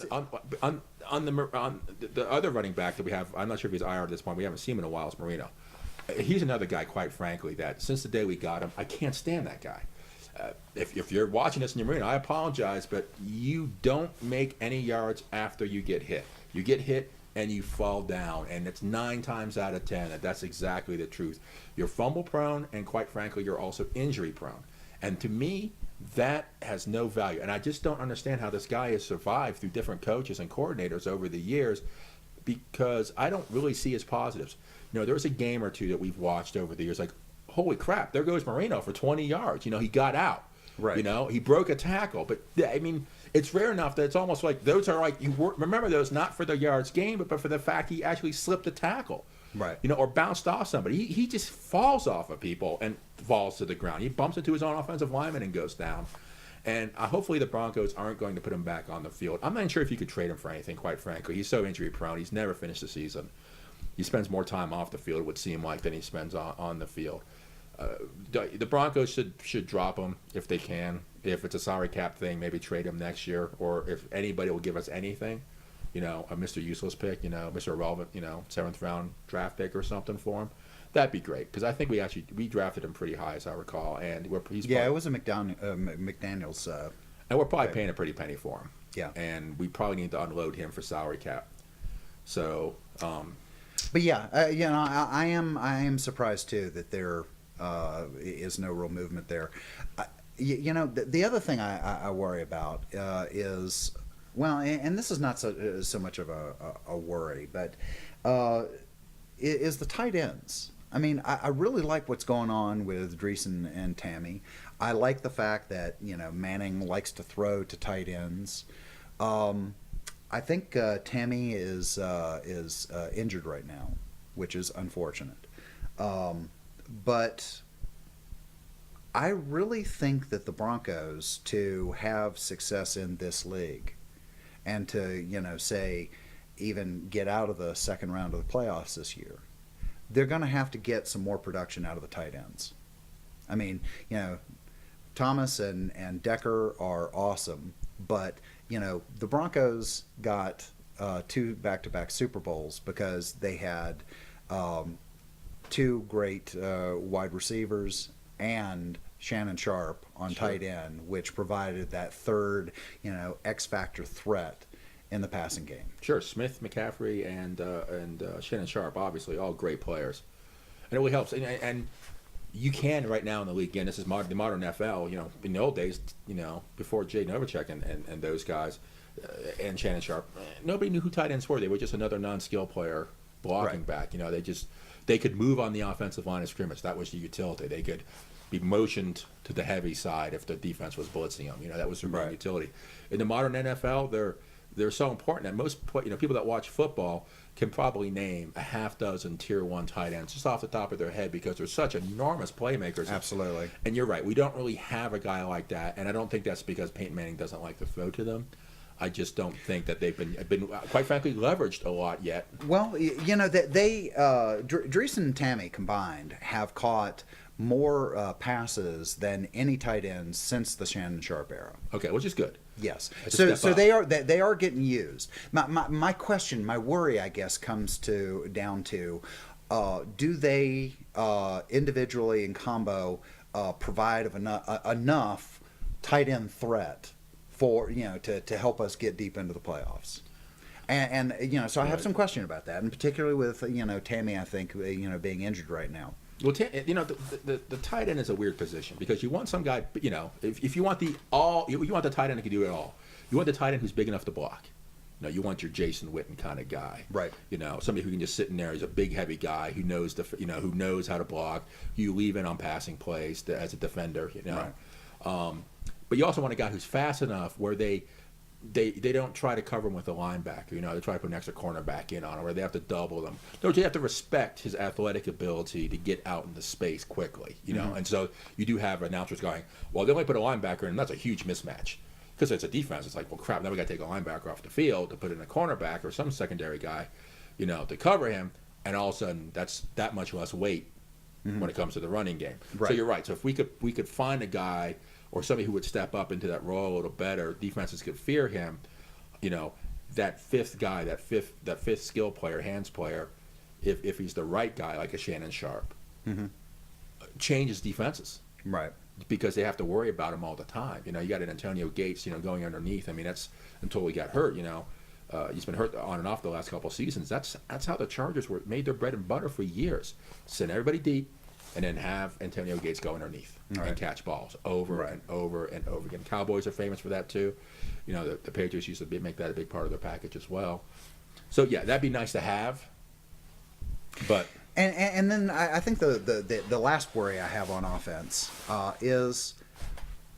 the other running back that we have, I'm not sure if he's IR at this point. We haven't seen him in a while. Is Marino. He's another guy, quite frankly, that since the day we got him, I can't stand that guy. If you're watching this in your Marino, I apologize, but you don't make any yards after you get hit. You get hit and you fall down, and it's 9 times out of 10 that's exactly the truth. You're fumble prone, and quite frankly, you're also injury prone. And to me, that has no value. And I just don't understand how this guy has survived through different coaches and coordinators over the years, because I don't really see his positives. There was a game or two that we've watched over the years, like, holy crap, there goes Marino for 20 yards. He got out. Right. He broke a tackle. But, I mean, it's rare enough that it's almost like those are like, remember those not for the yards gain, but for the fact he actually slipped a tackle. Right. Or bounced off somebody. He just falls off of people and falls to the ground. He bumps into his own offensive lineman and goes down. And hopefully the Broncos aren't going to put him back on the field. I'm not even sure if you could trade him for anything, quite frankly. He's so injury prone. He's never finished the season. He spends more time off the field, it would seem like, than he spends on the field. The Broncos should drop him if they can. If it's a salary cap thing, maybe trade him next year. Or if anybody will give us anything, a Mr. Useless pick, Mr. Irrelevant, 7th round draft pick or something for him, that'd be great. Because I think we drafted him pretty high, as I recall. And it was a McDaniel's. And we're probably paying a pretty penny for him. Yeah. And we probably need to unload him for salary cap. So. But yeah, I am surprised too that there is no real movement there. The other thing I worry about is, well, and this is not so much of a worry, but is the tight ends. I mean, I really like what's going on with Dreesen and Tammy. I like the fact that Manning likes to throw to tight ends. I think Tammy is injured right now, which is unfortunate. But I really think that the Broncos, to have success in this league and to, say, even get out of the second round of the playoffs this year, they're going to have to get some more production out of the tight ends. I mean, Thomas and Decker are awesome, but the Broncos got 2 back-to-back Super Bowls because they had 2 great wide receivers and Shannon Sharp on tight end, which provided that third, X-factor threat in the passing game. Sure, Smith, McCaffrey, and Shannon Sharp, obviously, all great players. And it really helps. And you can right now in the league, again, this is the modern NFL, in the old days, before Jay Novacek and those guys, and Shannon Sharp, nobody knew who tight ends were. They were just another non-skill player blocking back. They could move on the offensive line of scrimmage. That was the utility. They could be motioned to the heavy side if the defense was blitzing them. That was their main utility. In the modern NFL, they're so important that most people that watch football can probably name a half dozen tier 1 tight ends just off the top of their head because they're such enormous playmakers. Absolutely. And you're right, we don't really have a guy like that, and I don't think that's because Peyton Manning doesn't like to throw to them. I just don't think that they've been quite frankly leveraged a lot yet. Well, Dreesen and Tammy combined have caught more passes than any tight ends since the Shannon Sharp era. Okay, which is good. Yes. So they are getting used. My question, my worry, I guess, comes down to do they individually in combo provide enough tight end threat for to help us get deep into the playoffs? And so I have some question about that, and particularly with Tammy, I think being injured right now. Well, the tight end is a weird position because you want some guy, if you want you want the tight end who can do it all. You want the tight end who's big enough to block. You want your Jason Witten kind of guy. Right. Somebody who can just sit in there. He's a big, heavy guy who knows who knows how to block. You leave in on passing plays as a defender. Right. But you also want a guy who's fast enough where they don't try to cover him with a linebacker. They try to put an extra cornerback in on him, or they have to double them. No, you have to respect his athletic ability to get out into space quickly. And so you do have announcers going, well, they only put a linebacker in, and that's a huge mismatch. Because it's a defense, it's like, well, crap, now we got to take a linebacker off the field to put in a cornerback or some secondary guy, to cover him, and all of a sudden that's that much less weight when it comes to the running game. Right. So you're right. So if we could find a guy or somebody who would step up into that role a little better, defenses could fear him, that fifth guy, that fifth skill player, hands player, if he's the right guy, like a Shannon Sharp, changes defenses. Right. Because they have to worry about him all the time. You got an Antonio Gates, going underneath. I mean, that's until he got hurt. He's been hurt on and off the last couple of seasons. That's how the Chargers made their bread and butter for years. Send everybody deep, and then have Antonio Gates go underneath and catch balls over and over and over again. Cowboys are famous for that too. The Patriots used to make that a big part of their package as well. So yeah, that'd be nice to have. But and then I think the last worry I have on offense is,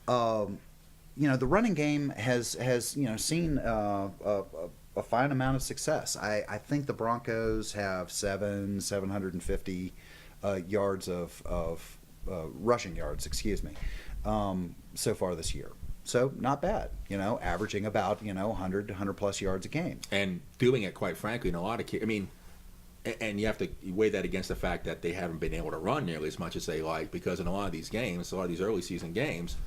the running game has seen a fine amount of success. I think the Broncos have 750 yards of rushing yards, so far this year. So not bad, averaging about 100 plus yards a game, and doing it, quite frankly, in a lot of cases. I mean, and you have to weigh that against the fact that they haven't been able to run nearly as much as they like, because in a lot of these games, a lot of these early season games,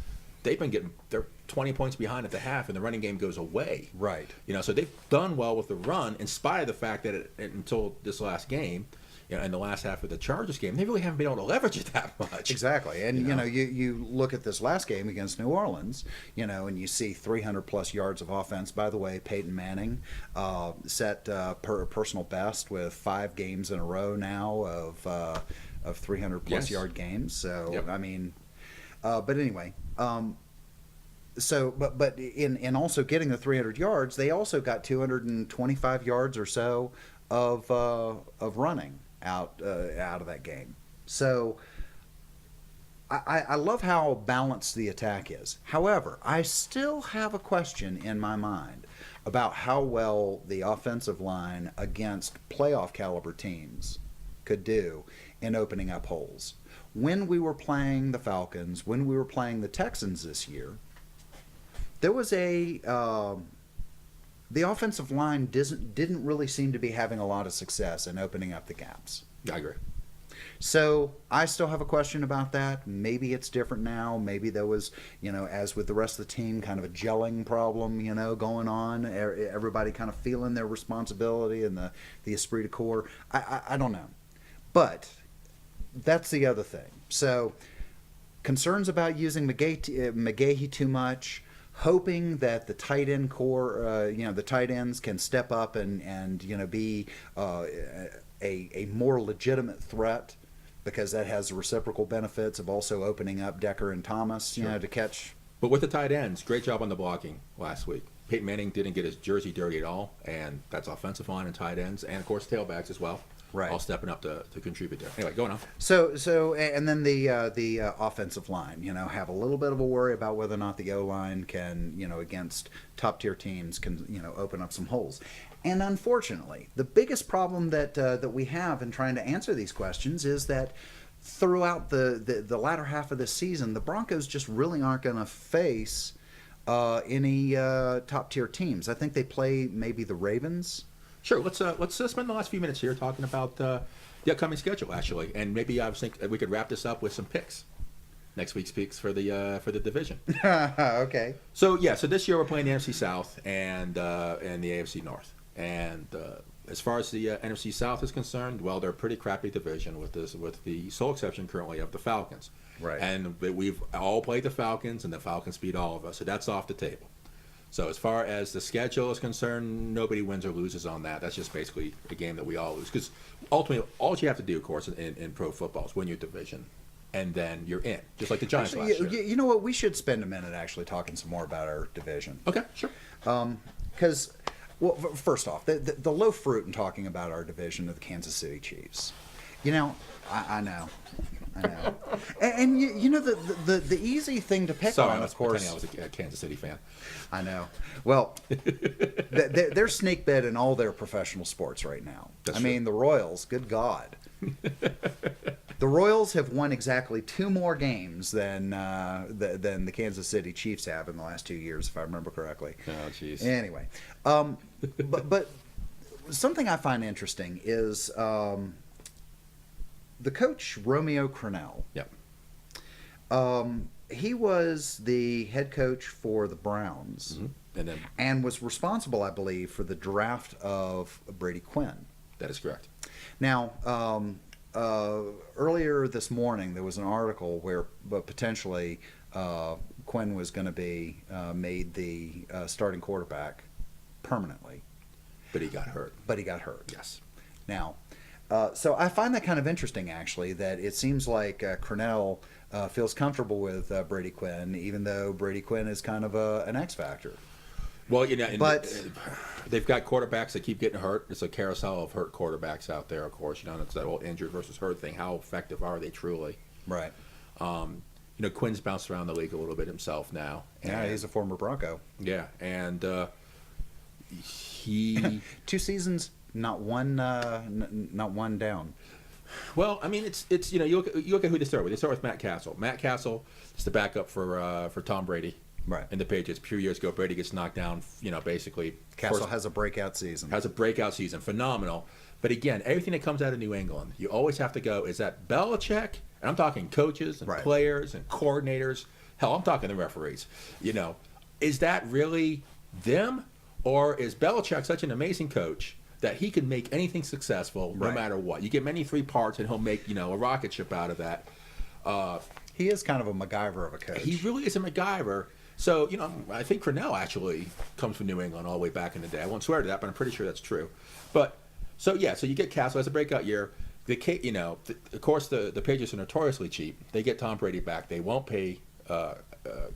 they're 20 points behind at the half, and the running game goes away. Right. So they've done well with the run, in spite of the fact that until this last game, in the last half of the Chargers game, they really haven't been able to leverage it that much. Exactly. And, you look at this last game against New Orleans, and you see 300-plus yards of offense. By the way, Peyton Manning set personal best with 5 games in a row now of 300-plus yard games. So, yep. I mean, but anyway, but in also getting the 300 yards, they also got 225 yards or so of running out of that game. So I love how balanced the attack is. However, I still have a question in my mind about how well the offensive line against playoff caliber teams could do in opening up holes. When we were playing the Falcons, when we were playing the Texans this year, there was the offensive line didn't really seem to be having a lot of success in opening up the gaps. I agree. So I still have a question about that. Maybe it's different now. Maybe there was, as with the rest of the team, kind of a gelling problem, going on. Everybody kind of feeling their responsibility and the esprit de corps. I don't know. But that's the other thing. So concerns about using McGahee too much. Hoping that the tight end core, the tight ends can step up and be a more legitimate threat, because that has the reciprocal benefits of also opening up Decker and Thomas, to catch. But with the tight ends, great job on the blocking last week. Peyton Manning didn't get his jersey dirty at all, and that's offensive line and tight ends, and of course tailbacks as well. Right. All stepping up to contribute there. Anyway, going on. So and then the offensive line, have a little bit of a worry about whether or not the O-line can, against top-tier teams, can, open up some holes. And unfortunately, the biggest problem that we have in trying to answer these questions is that throughout the latter half of this season, the Broncos just really aren't going to face any top-tier teams. I think they play maybe the Ravens. Sure. Let's spend the last few minutes here talking about the upcoming schedule, actually, and maybe I was thinking we could wrap this up with some picks. Next week's picks for the division. Okay. So this year we're playing the NFC South and the AFC North, and as far as the NFC South is concerned, well, they're a pretty crappy division with the sole exception currently of the Falcons. Right. And we've all played the Falcons, and the Falcons beat all of us, so that's off the table. So as far as the schedule is concerned, nobody wins or loses on that. That's just basically a game that we all lose. Because ultimately, all you have to do, of course, in pro football is win your division, and then you're in, just like the Giants last year. You know what? We should spend a minute actually talking some more about our division. Okay, sure. Because, first off, the low fruit in talking about our division of the Kansas City Chiefs. I know. And the easy thing to pick on, of course. Sorry, I was a Kansas City fan. I know. Well, they're snake bed in all their professional sports right now. That's I true. mean, the Royals, good God. The Royals have won exactly 2 more games than the Kansas City Chiefs have in the last 2 years, if I remember correctly. Oh, jeez. Anyway, but something I find interesting is the coach Romeo Crennel. Yep. he was the head coach for the Browns, and was responsible, I believe, for the draft of Brady Quinn. That is correct. Now, earlier this morning, there was an article where potentially Quinn was going to be made the starting quarterback permanently. But he got hurt. Yes. Now, so I find that kind of interesting, actually, that it seems like Cornell feels comfortable with Brady Quinn, even though Brady Quinn is kind of an X factor. Well, but they've got quarterbacks that keep getting hurt. It's a carousel of hurt quarterbacks out there, of course. It's that whole injured versus hurt thing. How effective are they truly? Right. Quinn's bounced around the league a little bit himself now. Yeah, he's a former Bronco. Yeah, and he 2 seasons, not one down. Well, I mean, it's you look at who they start with. They start with Matt Castle. Matt Castle is the backup for Tom Brady. Right. In the Patriots, a few years ago, Brady gets knocked down. Basically, Castle has a breakout season. Phenomenal. But again, everything that comes out of New England, you always have to go. Is that Belichick? And I'm talking coaches and players and coordinators. Hell, I'm talking the referees. Is that really them, or is Belichick such an amazing coach that he can make anything successful no matter what? You give him any 3 parts, and he'll make a rocket ship out of that. He is kind of a MacGyver of a coach. He really is a MacGyver. So, I think Cornell actually comes from New England all the way back in the day. I won't swear to that, but I'm pretty sure that's true. But, so you get Castle as a breakout year. Of course, the Patriots are notoriously cheap. They get Tom Brady back. They won't pay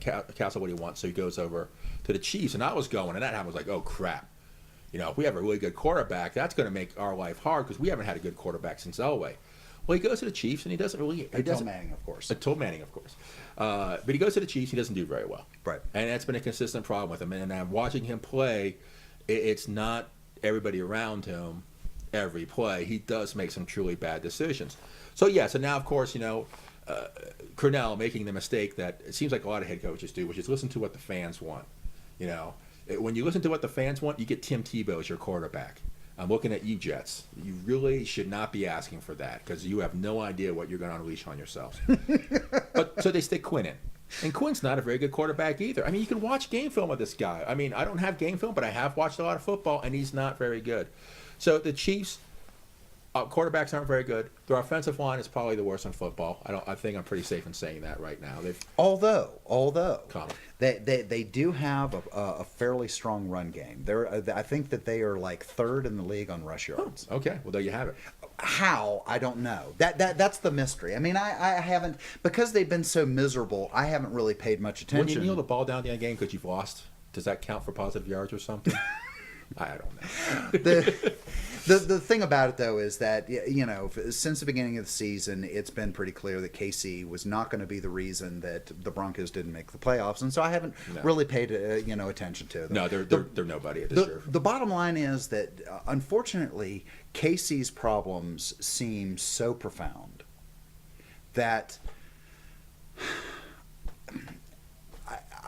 Castle what he wants, so he goes over to the Chiefs. And I was going, and that happened, I was like, oh, crap. If we have a really good quarterback, that's going to make our life hard because we haven't had a good quarterback since Elway. Well, he goes to the Chiefs, and he doesn't really... Until Manning, of course. But he goes to the Chiefs, he doesn't do very well. Right. And that's been a consistent problem with him. And I'm watching him play, it's not everybody around him every play. He does make some truly bad decisions. So now, of course, Cornell making the mistake that it seems like a lot of head coaches do, which is listen to what the fans want. When you listen to what the fans want, you get Tim Tebow as your quarterback. I'm looking at you, Jets. You really should not be asking for that because you have no idea what you're going to unleash on yourselves. But so they stick Quinn in. And Quinn's not a very good quarterback either. I mean, you can watch game film of this guy. I mean, I don't have game film, but I have watched a lot of football, and he's not very good. So the Chiefs, quarterbacks aren't very good. Their offensive line is probably the worst in football. I think I'm pretty safe in saying that right now. Although they do have a fairly strong run game. I think that they are like 3rd in the league on rush yards. Oh, okay, well there you have it. How? I don't know. That's the mystery. I mean, I haven't, because they've been so miserable, I haven't really paid much attention. When you kneel the ball down the end game because you've lost, does that count for positive yards or something? I don't know. The thing about it, though, is that, since the beginning of the season, it's been pretty clear that KC was not going to be the reason that the Broncos didn't make the playoffs, and so I haven't really paid attention to them. No, they're nobody this year. The bottom line is that, unfortunately, KC's problems seem so profound that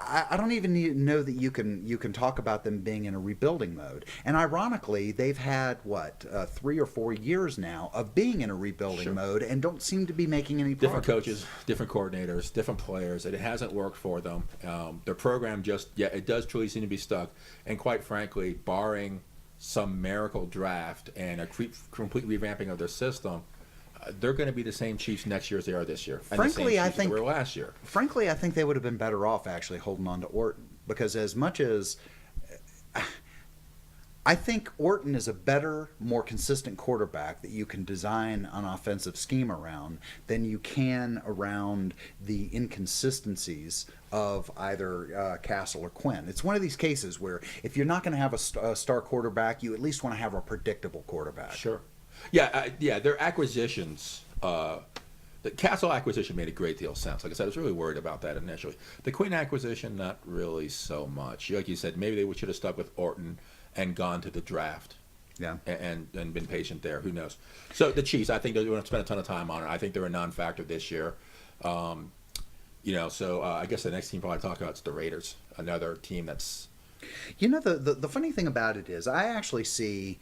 I don't even know that you can talk about them being in a rebuilding mode. And ironically, they've had 3 or 4 years now of being in a rebuilding mode and don't seem to be making any progress. Different coaches, different coordinators, different players, and it hasn't worked for them. Their program it does truly seem to be stuck. And quite frankly, barring some miracle draft and a complete revamping of their system, they're going to be the same Chiefs next year as they are this year. Frankly, I think they were last year. Frankly, I think they would have been better off actually holding on to Orton, because as much as I think Orton is a better, more consistent quarterback that you can design an offensive scheme around than you can around the inconsistencies of either Castle or Quinn. It's one of these cases where if you're not going to have a star quarterback, you at least want to have a predictable quarterback. Sure. Yeah, their acquisitions, the Castle acquisition made a great deal of sense. Like I said, I was really worried about that initially. The Quinn acquisition, not really so much. Like you said, maybe they should have stuck with Orton and gone to the draft. Yeah. And been patient there. Who knows? So the Chiefs, I think they're going to spend a ton of time on it. I think they're a non-factor this year. I guess the next team probably talk about is the Raiders, another team that's... The funny thing about it is I actually see...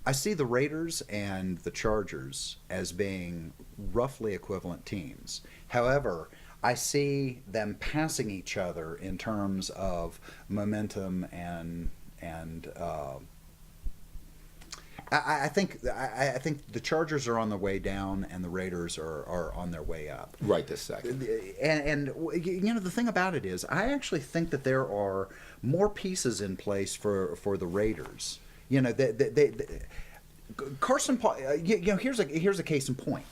I see the Raiders and the Chargers as being roughly equivalent teams. However, I see them passing each other in terms of momentum and I think the Chargers are on their way down and the Raiders are on their way up. Right this second. And you know, the thing about it is, I actually think that there are more pieces in place for the Raiders. You know, Carson. You know, here's a case in point.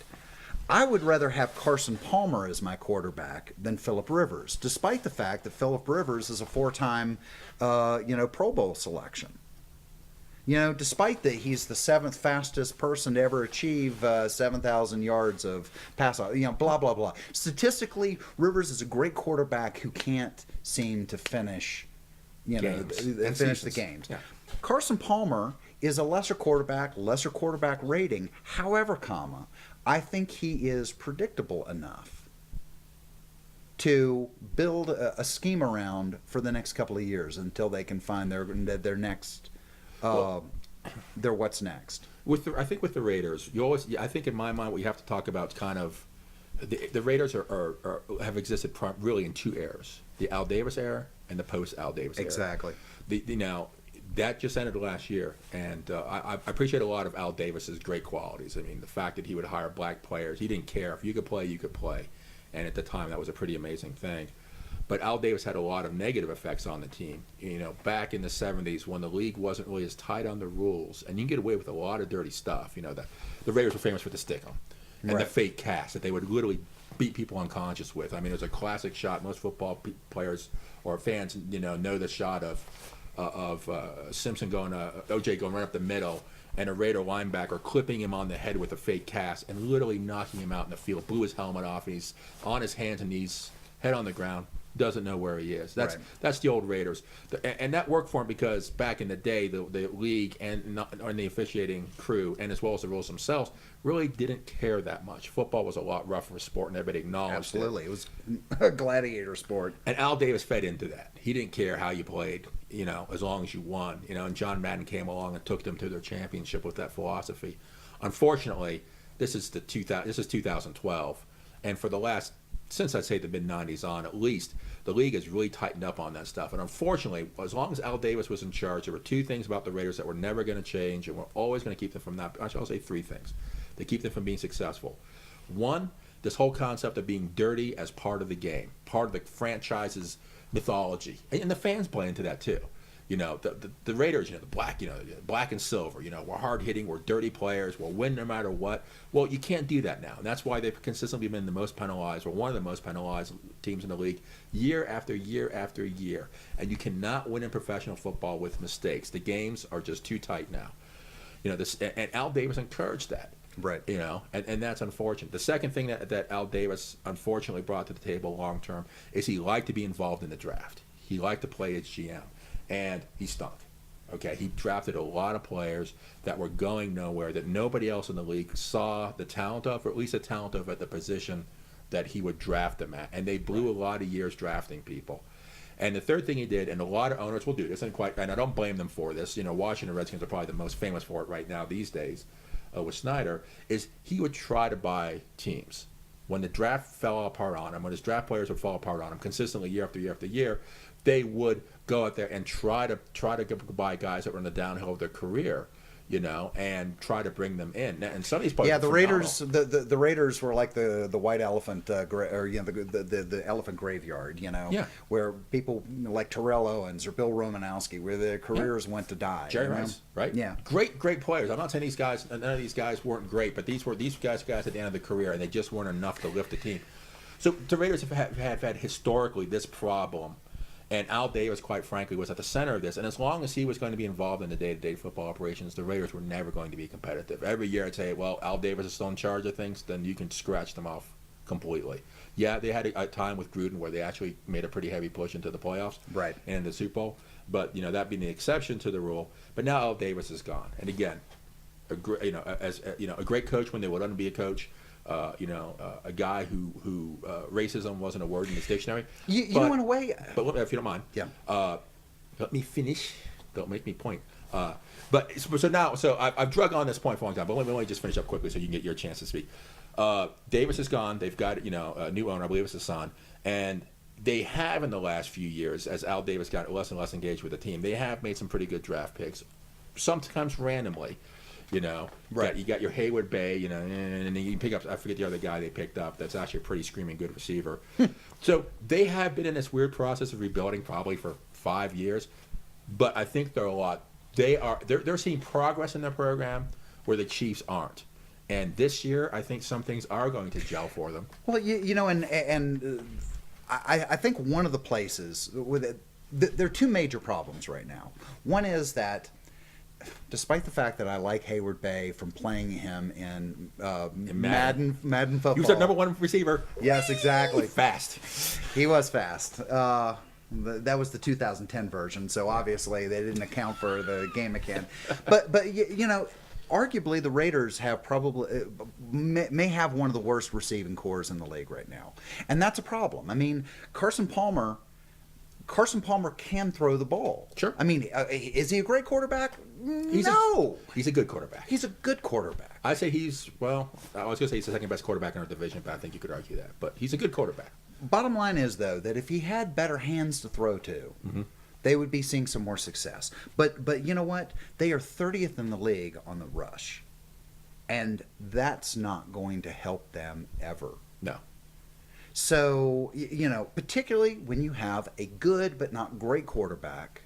I would rather have Carson Palmer as my quarterback than Phillip Rivers, despite the fact that Phillip Rivers is a 4-time, Pro Bowl selection. You know, despite that he's the 7th fastest person to ever achieve 7,000 yards of pass, blah, blah, blah. Statistically, Rivers is a great quarterback who can't seem to finish, finish the games. Yeah. Carson Palmer is a lesser quarterback rating. However, I think he is predictable enough to build a scheme around for the next couple of years until they can find their next, their what's next. I think with the Raiders, I think in my mind what you have to talk about is kind of the Raiders have existed really in 2 eras: the Al Davis era and the post Al Davis era. Exactly. Now that just ended last year, and I appreciate a lot of Al Davis's great qualities. I mean, the fact that he would hire black players, he didn't care if you could play, you could play, and at the time that was a pretty amazing thing. But Al Davis had a lot of negative effects on the team. You know, back in the 70s when the league wasn't really as tight on the rules, and you can get away with a lot of dirty stuff. You know, the Raiders were famous for the stick-'em and the fake cast that they would literally beat people unconscious with. I mean, it was a classic shot. Most football players or fans, know the shot of Simpson OJ going right up the middle, and a Raider linebacker clipping him on the head with a fake cast and literally knocking him out in the field. Blew his helmet off, and he's on his hands and knees, head on the ground, doesn't know where he is. That's the old Raiders, and that worked for him because back in the day, the league and the officiating crew, and as well as the rules themselves, really didn't care that much. Football was a lot rougher sport, and everybody acknowledged Absolutely. It was a gladiator sport. And Al Davis fed into that. He didn't care how you played, as long as you won. And John Madden came along and took them to their championship with that philosophy. Unfortunately, this is 2012, and for the last, since I'd say the mid-'90s on, at least, the league has really tightened up on that stuff. And unfortunately, as long as Al Davis was in charge, there were 2 things about the Raiders that were never going to change and were always going to keep them from that. I'll say 3 things. They keep them from being successful. 1, this whole concept of being dirty as part of the game, part of the franchise's mythology. And the fans play into that too. The Raiders, the black and silver, we're hard hitting, we're dirty players, we'll win no matter what. Well, you can't do that now. And that's why they've consistently been the most penalized, or one of the most penalized teams in the league, year after year after year. And you cannot win in professional football with mistakes. The games are just too tight now. And Al Davis encouraged that. Right. And that's unfortunate. The second thing that Al Davis unfortunately brought to the table long term is he liked to be involved in the draft. He liked to play as GM. And he stunk. Okay, he drafted a lot of players that were going nowhere, that nobody else in the league saw the talent of, or at least the talent of at the position that he would draft them at. And they blew a lot of years drafting people. And the third thing he did, and a lot of owners will do this, and I don't blame them for this. Washington Redskins are probably the most famous for it right now these days with Snyder, is he would try to buy teams. When the draft fell apart on him, when his draft players would fall apart on him consistently year after year after year, they would go out there and try to buy guys that were in the downhill of their career, and try to bring them in. And some of these players, the Raiders, the Raiders were like the white elephant, the elephant graveyard, where people like Terrell Owens or Bill Romanowski, where their careers went to die. Jerry Rice, right? Yeah, great players. I'm not saying none of these guys weren't great, but these guys at the end of the career, and they just weren't enough to lift the team. So the Raiders have had historically this problem. And Al Davis, quite frankly, was at the center of this. And as long as he was going to be involved in the day-to-day football operations, the Raiders were never going to be competitive. Every year I'd say, well, Al Davis is still in charge of things, then you can scratch them off completely. Yeah, they had a time with Gruden where they actually made a pretty heavy push into the playoffs and the Super Bowl. But, that being the exception to the rule. But now Al Davis is gone. And again, a great coach when they would be a coach. A guy who racism wasn't a word in his dictionary. In a way. But if you don't mind, yeah. Let me finish. Don't make me point. I've drug on this point for a long time, but let me just finish up quickly so you can get your chance to speak. Davis is gone. They've got a new owner. I believe it's his son, and they have in the last few years, as Al Davis got less and less engaged with the team, they have made some pretty good draft picks, sometimes randomly. Right. You got your Hayward Bay, and then you pick up, I forget the other guy they picked up. That's actually a pretty screaming good receiver. So they have been in this weird process of rebuilding probably for 5 years, but I think they're seeing progress in their program where the Chiefs aren't. And this year, I think some things are going to gel for them. Well, I think one of the places with it, there are two major problems right now. One is that, despite the fact that I like Hayward Bay from playing him in Madden football, He was our number one receiver. Yes, exactly. Fast. He was fast. That was the 2010 version, so obviously they didn't account for the game again. But arguably the Raiders have probably may have one of the worst receiving cores in the league right now, and that's a problem. I mean, Carson Palmer can throw the ball. Sure. I mean, is he a great quarterback? He's a good quarterback. He's a good quarterback. I say I was going to say he's the second best quarterback in our division, but I think you could argue that. But he's a good quarterback. Bottom line is, though, that if he had better hands to throw to, they would be seeing some more success. But you know what? They are 30th in the league on the rush, and that's not going to help them ever. No. So, particularly when you have a good but not great quarterback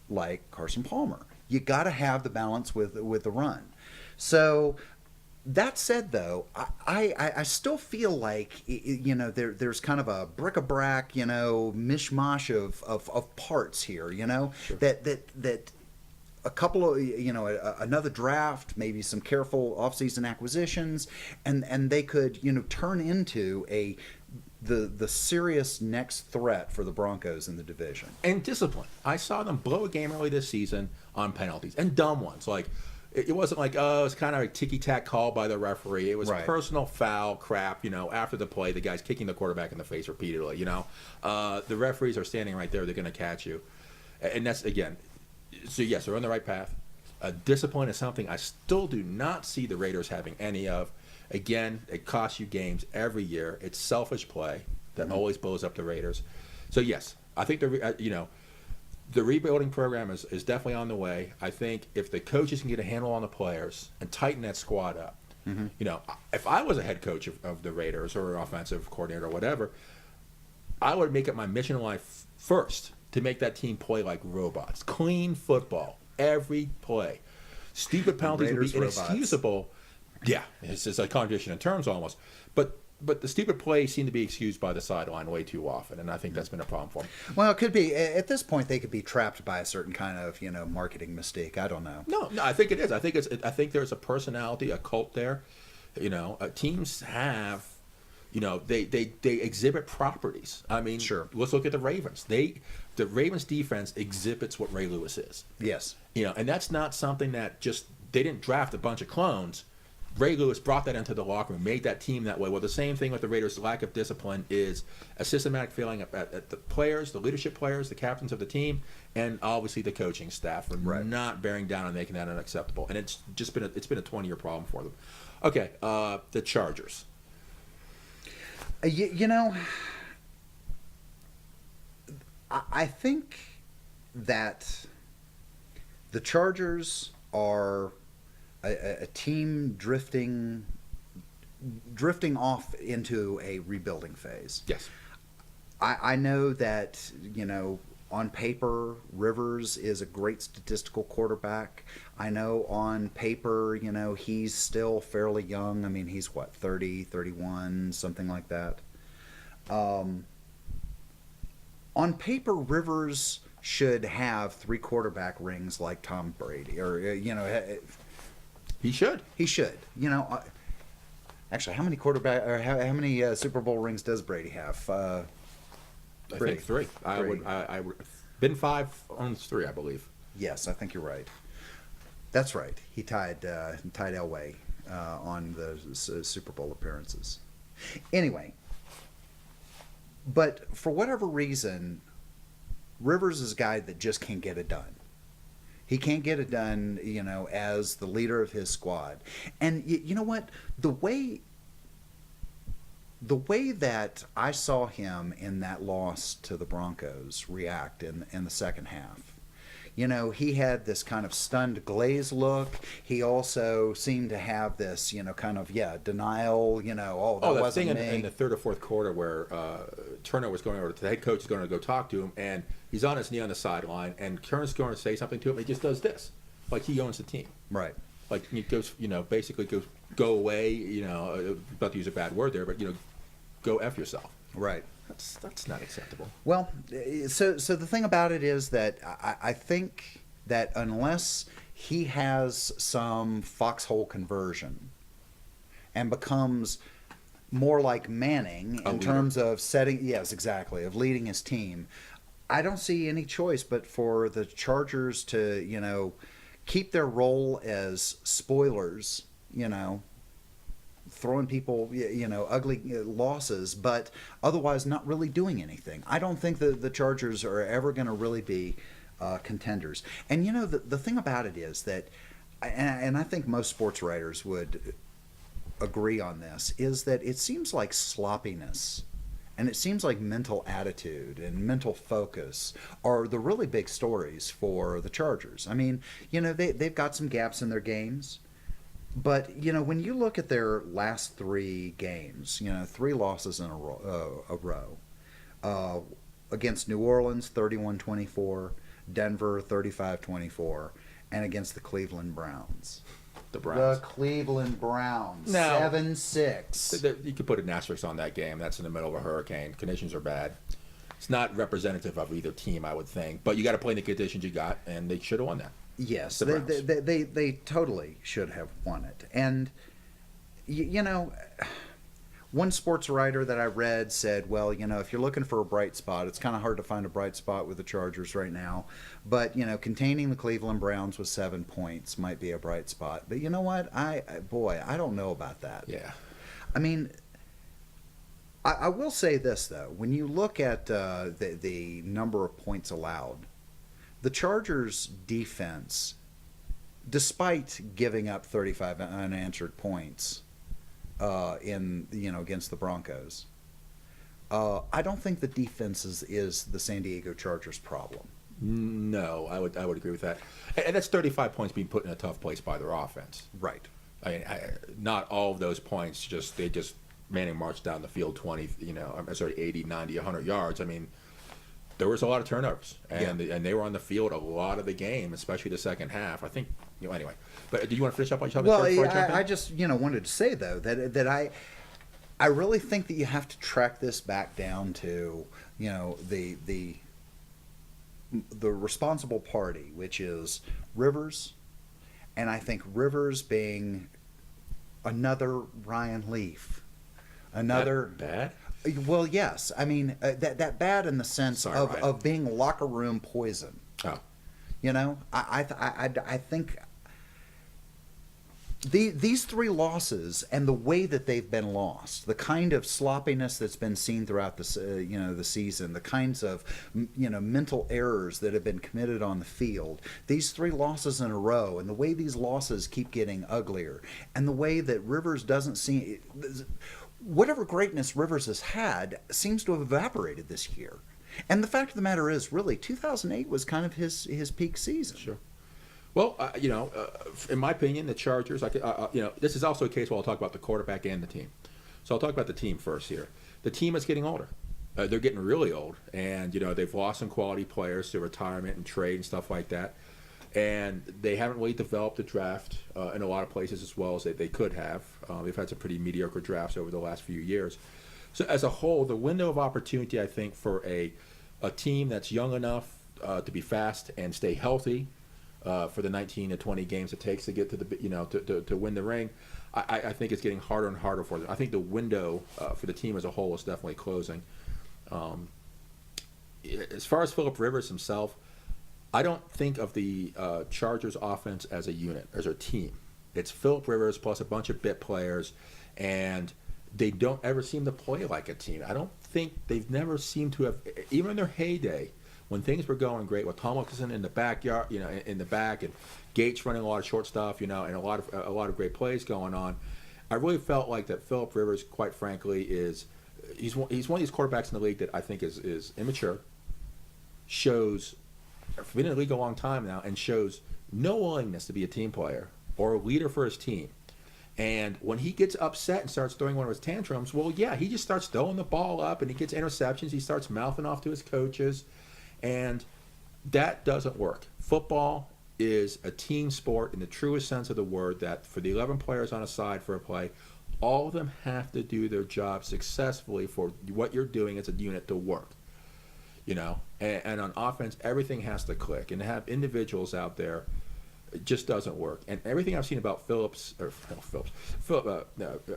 like Carson Palmer, you got to have the balance with the run. So, that said, though, I still feel like there's kind of a bric-a-brac, mishmash of parts here, Sure. that a couple of another draft, maybe some careful offseason acquisitions, and they could turn into the serious next threat for the Broncos in the division. And discipline. I saw them blow a game early this season on penalties and dumb ones. Like it wasn't like, it was kind of a ticky-tack call by the referee. It was Right. personal foul crap, after the play, the guy's kicking the quarterback in the face repeatedly, The referees are standing right there. They're going to catch you. And that's, again, so yes, they're on the right path. Discipline is something I still do not see the Raiders having any of. Again, it costs you games every year. It's selfish play that always blows up the Raiders. So yes, I think the rebuilding program is definitely on the way. I think if the coaches can get a handle on the players and tighten that squad up, if I was a head coach of the Raiders or an offensive coordinator or whatever, I would make it my mission in life first to make that team play like robots. Clean football, every play. Stupid penalties would be inexcusable. Yeah, it's a contradiction in terms almost. But the stupid plays seem to be excused by the sideline way too often, and I think that's been a problem for them. Well, it could be. At this point, they could be trapped by a certain kind of marketing mistake. I don't know. No, I think it is. I think there's a personality, a cult there. Teams have, they exhibit properties. I mean, Sure. Let's look at the Ravens. The Ravens defense exhibits what Ray Lewis is. Yes. And that's not something that just they didn't draft a bunch of clones. Ray Lewis brought that into the locker room, made that team that way. Well, the same thing with the Raiders' lack of discipline is a systematic failing at the players, the leadership players, the captains of the team, and obviously the coaching staff for not bearing down and making that unacceptable. And it's been a 20-year problem for them. Okay, the Chargers. I think that the Chargers are a team drifting off into a rebuilding phase. Yes. I know that, on paper, Rivers is a great statistical quarterback. I know on paper, he's still fairly young. I mean, he's 30, 31, something like that. On paper, Rivers should have 3 quarterback rings like Tom Brady, or He should. He should. Actually, how many Super Bowl rings does Brady have? I think 3. I would. Been 5, owns 3, I believe. Yes, I think you're right. That's right. He tied Elway on the Super Bowl appearances. Anyway, but for whatever reason, Rivers is a guy that just can't get it done. He can't get it done, as the leader of his squad. And you know what? The way that I saw him in that loss to the Broncos react in the second half, he had this kind of stunned glaze look. He also seemed to have this, kind of, denial, that that wasn't thing me. in the third or fourth quarter where Turner was going over to the head coach is going to go talk to him, and he's on his knee on the sideline, and Turner's going to say something to him. He just does this, like he owns the team. Right. Like he goes, basically goes, go away. About to use a bad word there, but go F yourself. Right. That's not acceptable. Well, so the thing about it is that I think that unless he has some foxhole conversion and becomes more like Manning in terms of of leading his team, I don't see any choice but for the Chargers to, keep their role as spoilers, throwing people, ugly losses, but otherwise not really doing anything. I don't think that the Chargers are ever going to really be contenders. And the thing about it is that, and I think most sports writers would agree on this, is that it seems like sloppiness and it seems like mental attitude and mental focus are the really big stories for the Chargers. I mean, they've got some gaps in their games. But, when you look at their last 3 games, 3 losses in a row, against New Orleans, 31-24, Denver, 35-24, and against the Cleveland Browns. The Browns. The Cleveland Browns, No. 7-6. You could put an asterisk on that game. That's in the middle of a hurricane. Conditions are bad. It's not representative of either team, I would think. But you got to play in the conditions you got, and they should have won that. Yes, The Browns. they totally should have won it. And, one sports writer that I read said, well, if you're looking for a bright spot, it's kind of hard to find a bright spot with the Chargers right now. But, containing the Cleveland Browns with 7 points might be a bright spot. But you know what? I don't know about that. Yeah. I mean, I will say this, though. When you look at the number of points allowed, the Chargers' defense, despite giving up 35 unanswered points against the Broncos, I don't think the defense is the San Diego Chargers' problem. No, I would agree with that. And that's 35 points being put in a tough place by their offense. Right. I mean, not all of those points they just Manning marched down the field 20, 80, 90, 100 yards. I mean, there was a lot of turnovers, and they were on the field a lot of the game, especially the second half. I think, anyway. But do you want to finish up on your Well, I just wanted to say though that I really think that you have to track this back down to the responsible party, which is Rivers, and I think Rivers being another Ryan Leaf, another bad. Well, yes. I mean, that bad in the sense Sorry, of being locker room poison. Oh. I think these 3 losses and the way that they've been lost, the kind of sloppiness that's been seen throughout the season, the kinds of mental errors that have been committed on the field, these 3 losses in a row, and the way these losses keep getting uglier, and the way that Rivers doesn't seem. Whatever greatness Rivers has had seems to have evaporated this year. And the fact of the matter is, really, 2008 was kind of his peak season. Sure. Well, in my opinion, the Chargers, this is also a case where I'll talk about the quarterback and the team. So I'll talk about the team first here. The team is getting older. They're getting really old. And, they've lost some quality players to retirement and trade and stuff like that. And they haven't really developed a draft in a lot of places as well as they could have. They've had some pretty mediocre drafts over the last few years. So as a whole, the window of opportunity, I think, for a team that's young enough to be fast and stay healthy for the 19 to 20 games it takes to get to the to win the ring, I think it's getting harder and harder for them. I think the window for the team as a whole is definitely closing. As far as Phillip Rivers himself, I don't think of the Chargers offense as a unit, as a team. It's Phillip Rivers plus a bunch of bit players, and they don't ever seem to play like a team. I don't think they've never seemed to have, even in their heyday, when things were going great with Tomlinson in the backyard, in the back, and Gates running a lot of short stuff, and a lot of great plays going on, I really felt like that Phillip Rivers, quite frankly, he's one of these quarterbacks in the league that I think is immature, shows, been in the league a long time now, and shows no willingness to be a team player or a leader for his team. And when he gets upset and starts throwing one of his tantrums, well, yeah, he just starts throwing the ball up and he gets interceptions. He starts mouthing off to his coaches, and that doesn't work. Football is a team sport in the truest sense of the word, that for the 11 players on a side for a play, all of them have to do their job successfully for what you're doing as a unit to work. And on offense, everything has to click. And to have individuals out there, it just doesn't work. And everything I've seen about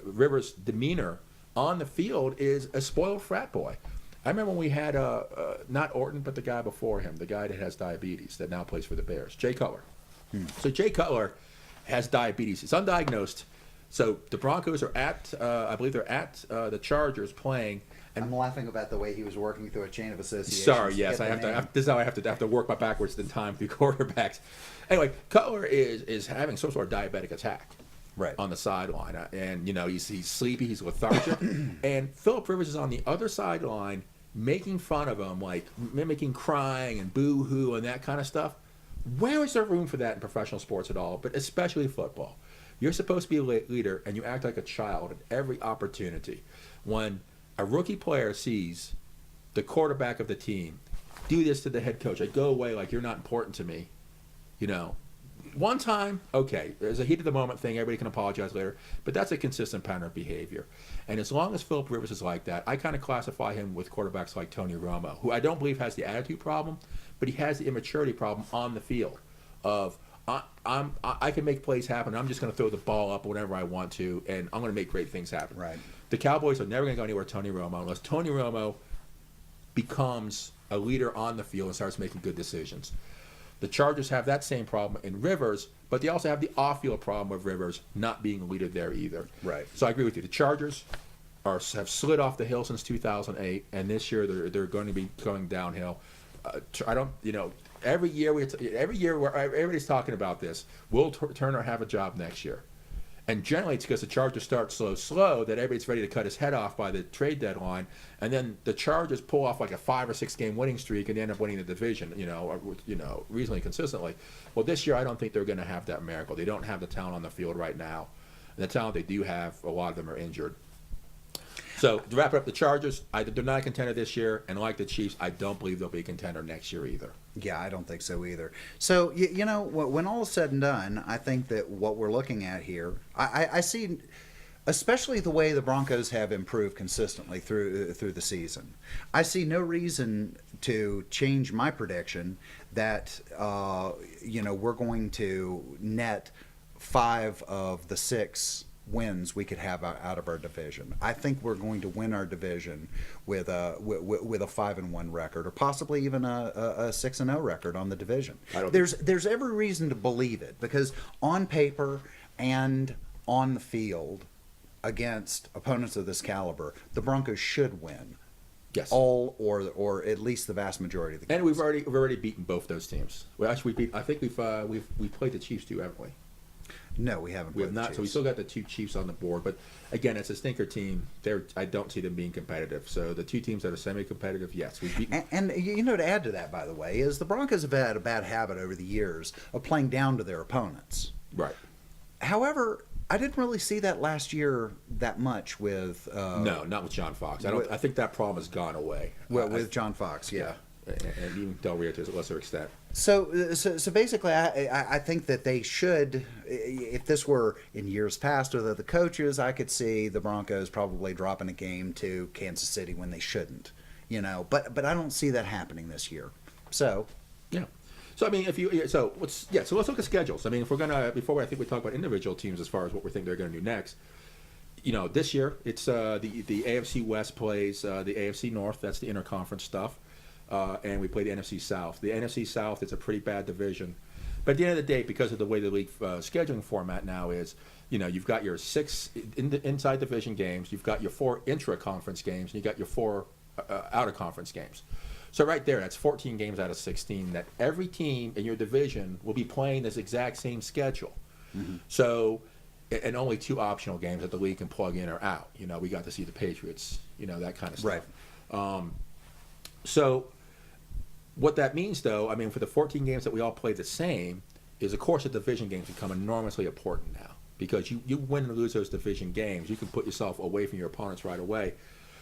Rivers' demeanor on the field is a spoiled frat boy. I remember when we had not Orton, but the guy before him, the guy that has diabetes that now plays for the Bears, Jay Cutler. So Jay Cutler has diabetes. It's undiagnosed. So the Broncos are I believe they're at the Chargers playing. And I'm laughing about the way he was working through a chain of association. Sorry, yes, this is how I have to work my backwards in time through quarterbacks. Anyway, Cutler is having some sort of diabetic attack, right, on the sideline, and he's sleepy, he's lethargic, and Phillip Rivers is on the other sideline making fun of him, like mimicking crying and boo-hoo and that kind of stuff. Where is there room for that in professional sports at all, but especially football? You're supposed to be a leader, and you act like a child at every opportunity. When a rookie player sees the quarterback of the team do this to the head coach, I go away like you're not important to me. One time, okay, there's a heat of the moment thing, everybody can apologize later, but that's a consistent pattern of behavior. And as long as Phillip Rivers is like that, I kind of classify him with quarterbacks like Tony Romo, who I don't believe has the attitude problem, but he has the immaturity problem on the field of, I can make plays happen. I'm just going to throw the ball up whenever I want to, and I'm going to make great things happen. Right. The Cowboys are never going to go anywhere with Tony Romo unless Tony Romo becomes a leader on the field and starts making good decisions. The Chargers have that same problem in Rivers, but they also have the off-field problem of Rivers not being a leader there either. Right. So I agree with you. The Chargers have slid off the hill since 2008, and this year they're going to be going downhill. Every year where everybody's talking about this, will Turner have a job next year? And generally it's because the Chargers start slow that everybody's ready to cut his head off by the trade deadline, and then the Chargers pull off like a 5 or 6 game winning streak and they end up winning the division, reasonably consistently. Well, this year I don't think they're going to have that miracle. They don't have the talent on the field right now. And the talent they do have, a lot of them are injured. So to wrap it up, the Chargers, they're not a contender this year, and like the Chiefs, I don't believe they'll be a contender next year either. Yeah, I don't think so either. So, when all is said and done, I think that what we're looking at here, I see, especially the way the Broncos have improved consistently through the season, I see no reason to change my prediction that, we're going to net 5 of the 6 wins we could have out of our division. I think we're going to win our division with a 5-1 record, or possibly even a 6-0 record on the division. There's every reason to believe it, because on paper and on the field against opponents of this caliber, the Broncos should win. Yes. All or at least the vast majority of the games. And we've already beaten both those teams. Well, actually, I think we've played the Chiefs too, haven't we? No, we haven't. We have not. So we still got the 2 Chiefs on the board. But again, it's a stinker team. I don't see them being competitive. So the 2 teams that are semi-competitive, yes, we've beaten. And to add to that, by the way, is the Broncos have had a bad habit over the years of playing down to their opponents. Right. However, I didn't really see that last year that much with. No, not with John Fox. I think that problem has gone away. Well, with John Fox, yeah. And even Del Rio to a lesser extent. So basically, I think that they should, if this were in years past with the coaches, I could see the Broncos probably dropping a game to Kansas City when they shouldn't, But I don't see that happening this year. So. Yeah. So I mean, let's look at schedules. I mean, if we're gonna before I think we talk about individual teams as far as what we think they're going to do next. This year it's the AFC West plays the AFC North. That's the interconference stuff. And we play the NFC South. The NFC South is a pretty bad division. But at the end of the day, because of the way the league scheduling format now is, you've got your 6 inside division games, you've got your 4 intra-conference games, and you've got your 4 out-of-conference games. So right there, that's 14 games out of 16 that every team in your division will be playing this exact same schedule. So, and only 2 optional games that the league can plug in or out. You know, we got to see the Patriots, you know, that kind of stuff. Right. So what that means, though, I mean, for the 14 games that we all play the same, is, of course, the division games become enormously important now. Because you win and lose those division games, you can put yourself away from your opponents right away.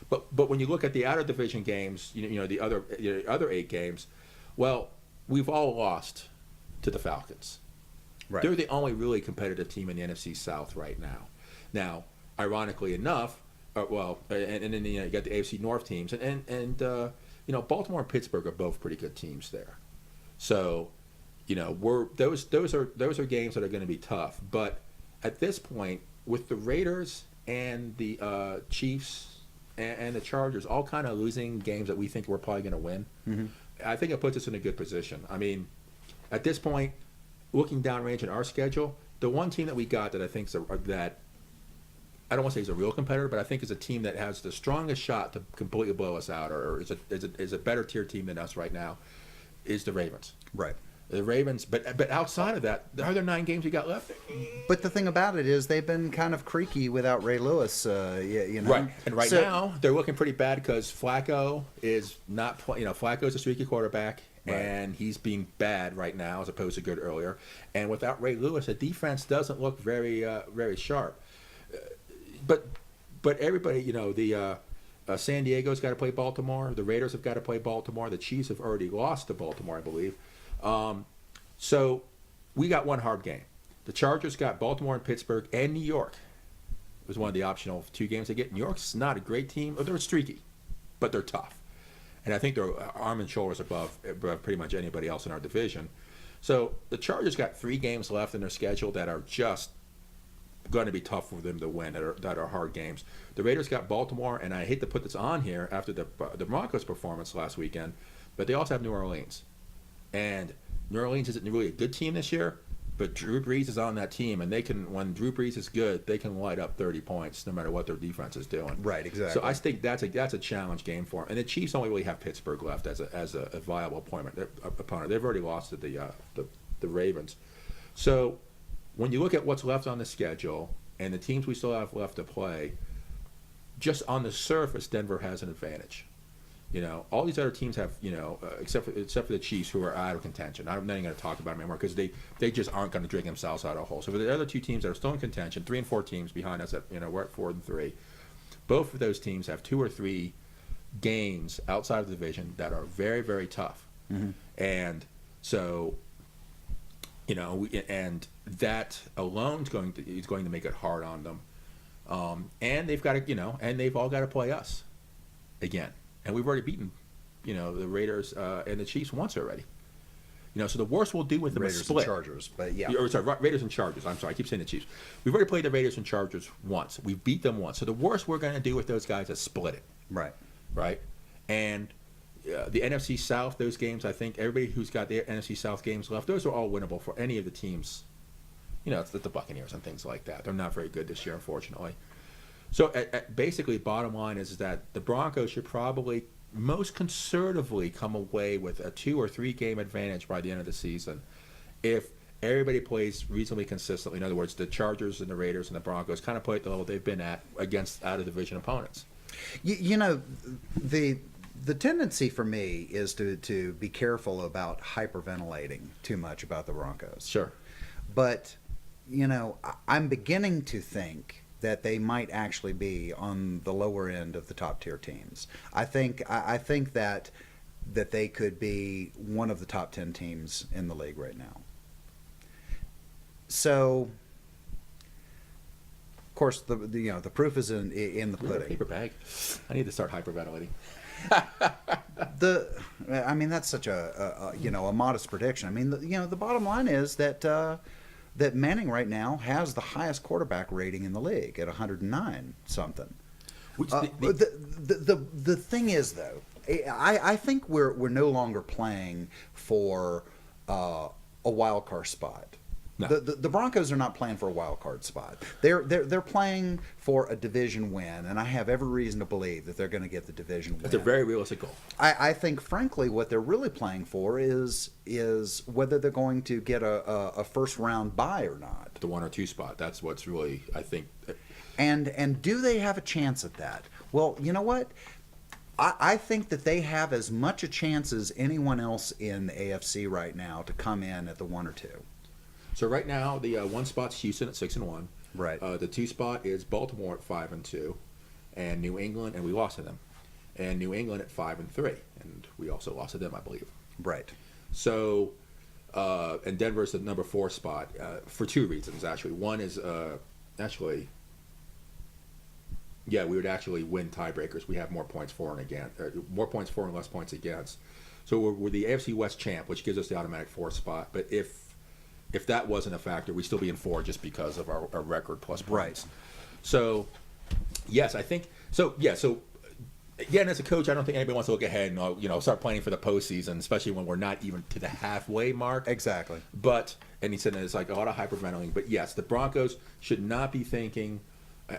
But when you look at the outer division games, you know the other 8 games, well, we've all lost to the Falcons. Right. They're the only really competitive team in the NFC South right now. Now, ironically enough, and then you got the AFC North teams, and you know, Baltimore and Pittsburgh are both pretty good teams there. So, you know, those are games that are going to be tough. But at this point, with the Raiders and the Chiefs and the Chargers all kind of losing games that we think we're probably going to win, I think it puts us in a good position. I mean, at this point, looking downrange in our schedule, the one team that we got that I think that I don't want to say is a real competitor, but I think is a team that has the strongest shot to completely blow us out, or is a better tier team than us right now, is the Ravens. Right. The Ravens, but outside of that, are there 9 games we got left? But the thing about it is they've been kind of creaky without Ray Lewis, you know. Right, and now they're looking pretty bad because Flacco is not playing. You know, Flacco's a streaky quarterback, Right. and he's being bad right now as opposed to good earlier. And without Ray Lewis, the defense doesn't look very sharp. But everybody, you know, the San Diego's got to play Baltimore. The Raiders have got to play Baltimore. The Chiefs have already lost to Baltimore, I believe. So we got one hard game. The Chargers got Baltimore and Pittsburgh and New York. It was one of the optional 2 games they get. New York's not a great team. They're streaky, but they're tough. And I think they're arm and shoulders above pretty much anybody else in our division. So the Chargers got 3 games left in their schedule that are just going to be tough for them to win, that are hard games. The Raiders got Baltimore, and I hate to put this on here after the Broncos' performance last weekend, but they also have New Orleans. And New Orleans isn't really a good team this year, but Drew Brees is on that team, and when Drew Brees is good, they can light up 30 points no matter what their defense is doing. Right, exactly. So I think that's a challenge game for them. And the Chiefs only really have Pittsburgh left as a viable opponent. They've already lost to the Ravens. So when you look at what's left on the schedule and the teams we still have left to play, just on the surface, Denver has an advantage. You know, all these other teams have, you know, except for the Chiefs, who are out of contention. I'm not even going to talk about them anymore because they just aren't going to drag themselves out of a hole. So for the other 2 teams that are still in contention, 3 and 4 teams behind us, we're at 4 and 3. Both of those teams have 2 or 3 games outside of the division that are very, very tough. And so, you know, and that alone is going to make it hard on them. And they've got to, you know, and they've all got to play us again. And we've already beaten, you know, the Raiders and the Chiefs once already. You know, so the worst we'll do with them Raiders is split. and Chargers, but yeah. Or, sorry, Raiders and Chargers. I'm sorry, I keep saying the Chiefs. We've already played the Raiders and Chargers once. We beat them once. So the worst we're going to do with those guys is split it. Right. Right? And the NFC South, those games, I think everybody who's got the NFC South games left, those are all winnable for any of the teams. You know, it's the Buccaneers and things like that. They're not very good this year, unfortunately. So basically, bottom line is that the Broncos should probably most conservatively come away with a 2 or 3 game advantage by the end of the season if everybody plays reasonably consistently. In other words, the Chargers and the Raiders and the Broncos kind of play at the level they've been at against out-of-division opponents. You know, the tendency for me is to be careful about hyperventilating too much about the Broncos. Sure. But, you know, I'm beginning to think that they might actually be on the lower end of the top tier teams. I think that they could be one of the top 10 teams in the league right now. So, of course, the proof is in the pudding. Paper bag. I need to start hyperventilating. I mean, that's such a modest prediction. I mean, the bottom line is that Manning right now has the highest quarterback rating in the league at 109 something. The thing is, though, I think we're no longer playing for a wild card spot. No. The Broncos are not playing for a wild card spot. They're playing for a division win, and I have every reason to believe that they're going to get the division win. That's a very realistic goal. I think, frankly, what they're really playing for is whether they're going to get a first round bye or not. The 1 or 2 spot. That's what's really, I think. And do they have a chance at that? Well, you know what? I think that they have as much a chance as anyone else in the AFC right now to come in at the 1 or 2. So right now, the 1 spot's Houston at 6-1. Right. The 2 spot is Baltimore at 5-2, and New England, and we lost to them, and New England at 5-3, and we also lost to them, I believe. Right. So, and Denver's the number 4 spot for 2 reasons actually. One is we would actually win tiebreakers. We have more points for and against, more points for and less points against. So we're the AFC West champ, which gives us the automatic 4th spot. But if that wasn't a factor, we'd still be in 4 just because of our record plus points. Right. So, yes, I think so. Yeah. So, again, as a coach, I don't think anybody wants to look ahead and start planning for the postseason, especially when we're not even to the halfway mark. Exactly. But he said it's like a lot of hyperventilating. But yes, the Broncos should not be thinking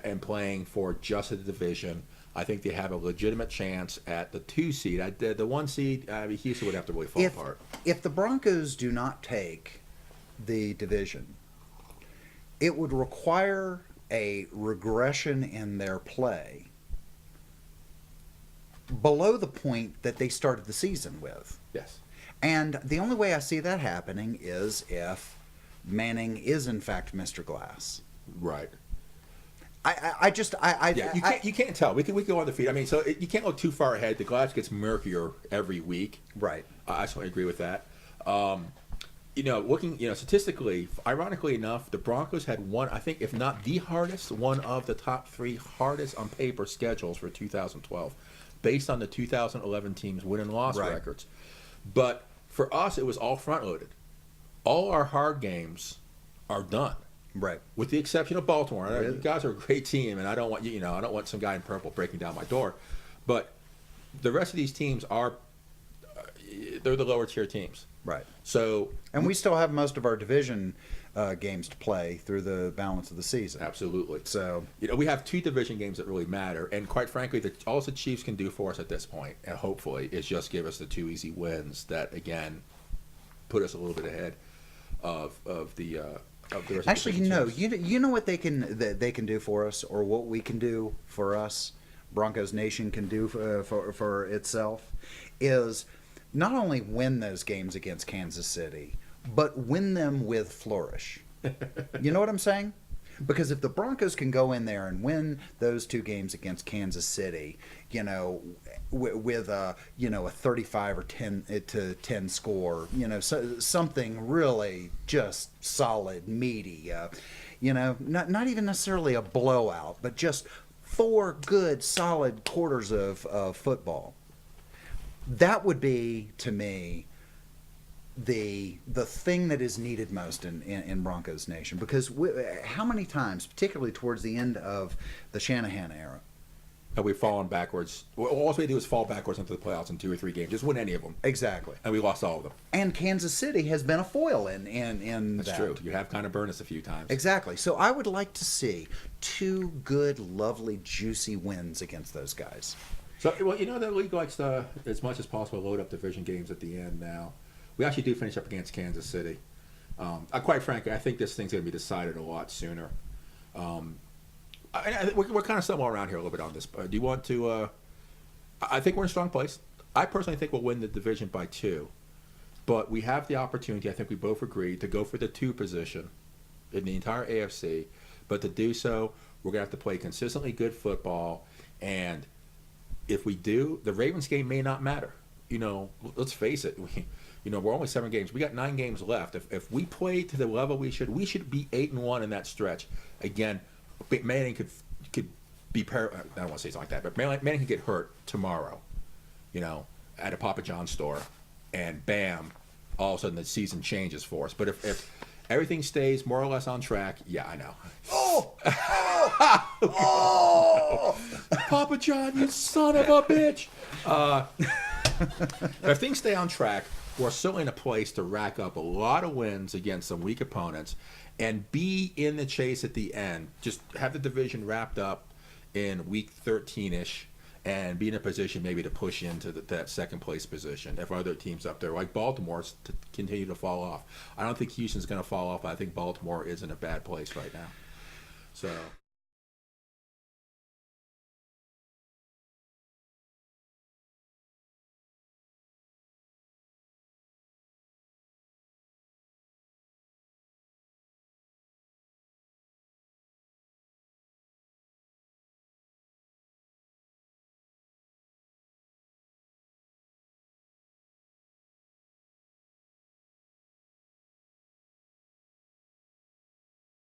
and playing for just the division. I think they have a legitimate chance at the 2 seed. The 1 seed, Houston would have to really fall apart. If the Broncos do not take the division, it would require a regression in their play below the point that they started the season with. Yes. And the only way I see that happening is if Manning is in fact Mr. Glass. Right. You can't tell. We can go on the feet. I mean, so you can't look too far ahead. The glass gets murkier every week. Right. I certainly agree with that. Looking, statistically, ironically enough, the Broncos had one, I think, if not the hardest, one of the top 3 hardest on paper schedules for 2012, based on the 2011 team's win and loss records. But for us, it was all front loaded. All our hard games are done. Right. With the exception of Baltimore. Really? You guys are a great team, and I don't want I don't want some guy in purple breaking down my door. But the rest of these teams they're the lower tier teams. Right. So, and we still have most of our division games to play through the balance of the season. Absolutely. So, we have 2 division games that really matter, and quite frankly, all the Chiefs can do for us at this point, and hopefully, is just give us the 2 easy wins that again put us a little bit ahead of the. Actually, you know what they can do for us, or what we can do for us, Broncos Nation can do for itself, is not only win those games against Kansas City, but win them with flourish. You know what I'm saying? Because if the Broncos can go in there and win those 2 games against Kansas City, with a 35 or 10 score, something really just solid, meaty, not even necessarily a blowout, but just 4 good, solid quarters of football. That would be, to me, the thing that is needed most in Broncos Nation, because how many times, particularly towards the end of the Shanahan era, have we fallen backwards? All we do is fall backwards into the playoffs in 2 or 3 games. Just win any of them. Exactly. And we lost all of them. And Kansas City has been a foil in That's that. true. You have kind of burned us a few times. Exactly. So I would like to see 2 good, lovely, juicy wins against those guys. So, the league likes to, as much as possible, load up division games at the end now. We actually do finish up against Kansas City. Quite frankly, I think this thing's going to be decided a lot sooner. We're kind of somewhere around here a little bit on this. Do you want to? I think we're in a strong place. I personally think we'll win the division by 2, but we have the opportunity. I think we both agree to go for the 2 position in the entire AFC. But to do so, we're going to have to play consistently good football. And if we do, the Ravens game may not matter. Let's face it. We're only 7 games. We got 9 games left. If we play to the level we should be 8-1 in that stretch. Again, Manning could be I don't want to say something like that, but Manning could get hurt tomorrow, at a Papa John's store, and bam, all of a sudden the season changes for us. But if everything stays more or less on track, yeah, I know. Oh! Papa John, you son of a bitch! If things stay on track, we're certainly in a place to rack up a lot of wins against some weak opponents and be in the chase at the end. Just have the division wrapped up in week 13-ish and be in a position maybe to push into that second place position if other teams up there, like Baltimore, to continue to fall off. I don't think Houston's going to fall off, but I think Baltimore is in a bad place right now. So